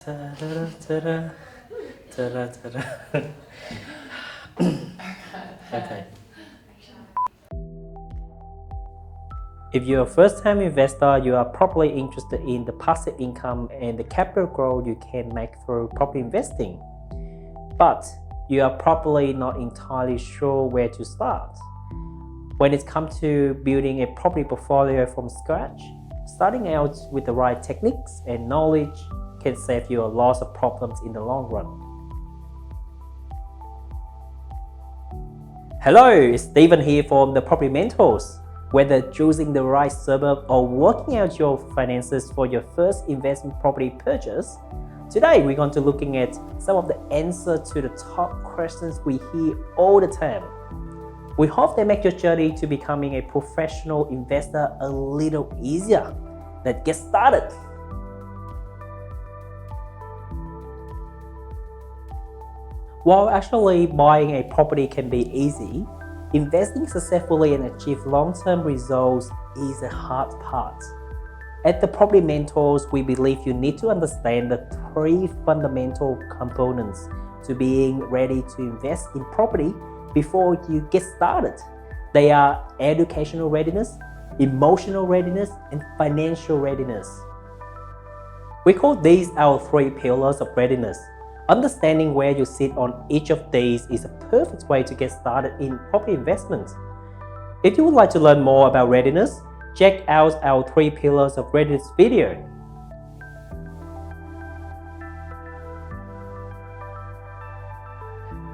Ta-da, ta-da, ta-da, ta-da. Okay. If you're a first-time investor, you are probably interested in the passive income and the capital growth you can make through property investing. But you are probably not entirely sure where to start. When it comes to building a property portfolio from scratch, starting out with the right techniques and knowledge can save you a lot of problems in the long run. Hello, it's Steven here from the Property Mentors. Whether choosing the right suburb or working out your finances for your first investment property purchase, today we're going to looking at some of the answers to the top questions we hear all the time. We hope they make your journey to becoming a professional investor a little easier. Let's get started. While actually buying a property can be easy, investing successfully and achieve long-term results is the hard part. At the Property Mentors, we believe you need to understand the three fundamental components to being ready to invest in property before you get started. They are educational readiness, emotional readiness, and financial readiness. We call these our three pillars of readiness. Understanding where you sit on each of these is a perfect way to get started in property investment. If you would like to learn more about readiness, check out our three pillars of readiness video.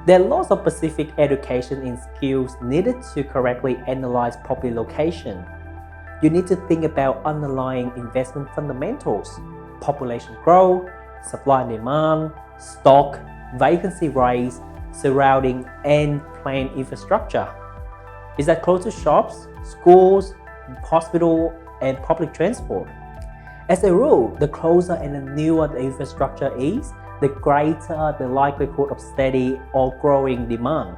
There are lots of specific education and skills needed to correctly analyze property location. You need to think about underlying investment fundamentals, population growth, supply and demand, stock, vacancy rates, surrounding and planned infrastructure. Is that close to shops, schools, hospital, and public transport? As a rule, the closer and the newer the infrastructure is, the greater the likelihood of steady or growing demand.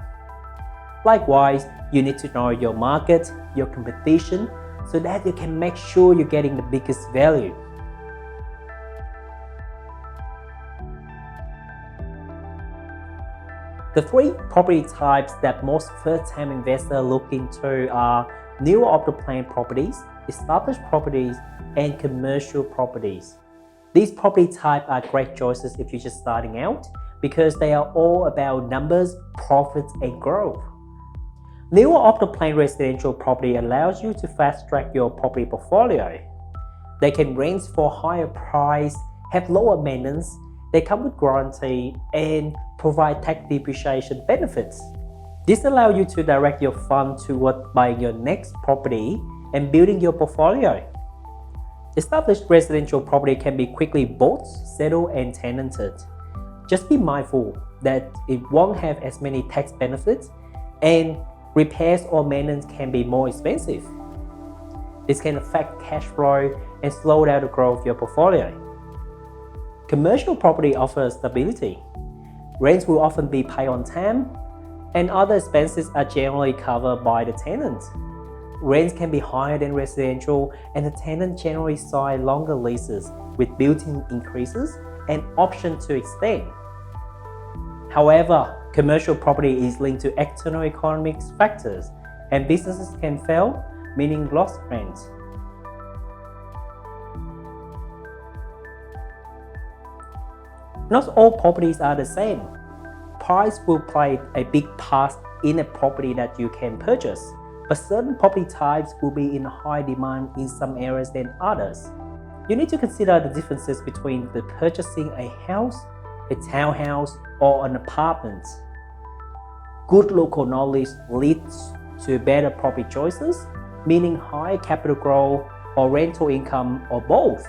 Likewise, you need to know your market, your competition, so that you can make sure you're getting the biggest value. The three property types that most first-time investors look into are new off-the-plan properties, established properties, and commercial properties. These property types are great choices if you're just starting out because they are all about numbers, profits, and growth. New off-the-plan residential property allows you to fast-track your property portfolio. They can rent for higher price, have lower maintenance, they come with guarantee, and provide tax depreciation benefits. This allows you to direct your fund toward buying your next property and building your portfolio. Established residential property can be quickly bought, settled, and tenanted. Just be mindful that it won't have as many tax benefits and repairs or maintenance can be more expensive. This can affect cash flow and slow down the growth of your portfolio. Commercial property offers stability. Rents will often be paid on time, and other expenses are generally covered by the tenant. Rents can be higher than residential, and the tenant generally signs longer leases with built-in increases and option to extend. However, commercial property is linked to external economic factors, and businesses can fail, meaning lost rent. Not all properties are the same. Price will play a big part in a property that you can purchase, but certain property types will be in high demand in some areas than others. You need to consider the differences between purchasing a house, a townhouse, or an apartment. Good local knowledge leads to better property choices, meaning high capital growth or rental income or both.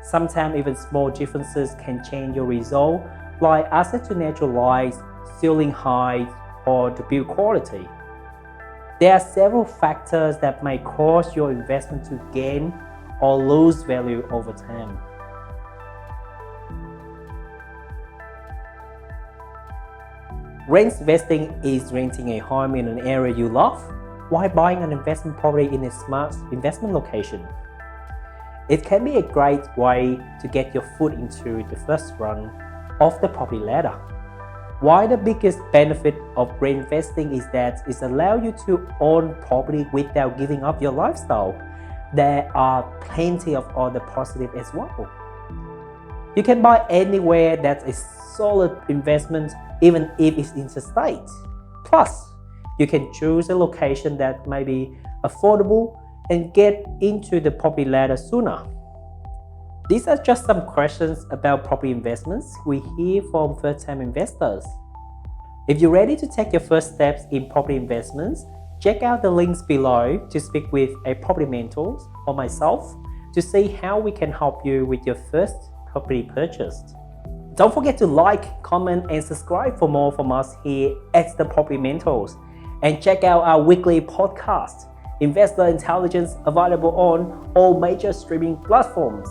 Sometimes even small differences can change your result, like access to natural light, ceiling height, or the build quality. There are several factors that may cause your investment to gain or lose value over time. Rent investing is renting a home in an area you love while buying an investment property in a smart investment location. It can be a great way to get your foot into the first run of the property ladder. Why the biggest benefit of reinvesting is that it allows you to own property without giving up your lifestyle. There are plenty of other positives as well. You can buy anywhere that's a solid investment, even if it's interstate. Plus, you can choose a location that may be affordable and get into the property ladder sooner. These are just some questions about property investments we hear from first-time investors. If you're ready to take your first steps in property investments, check out the links below to speak with a property mentor or myself to see how we can help you with your first property purchase. Don't forget to like, comment, and subscribe for more from us here at the Property Mentors. And check out our weekly podcast, Investor Intelligence, available on all major streaming platforms.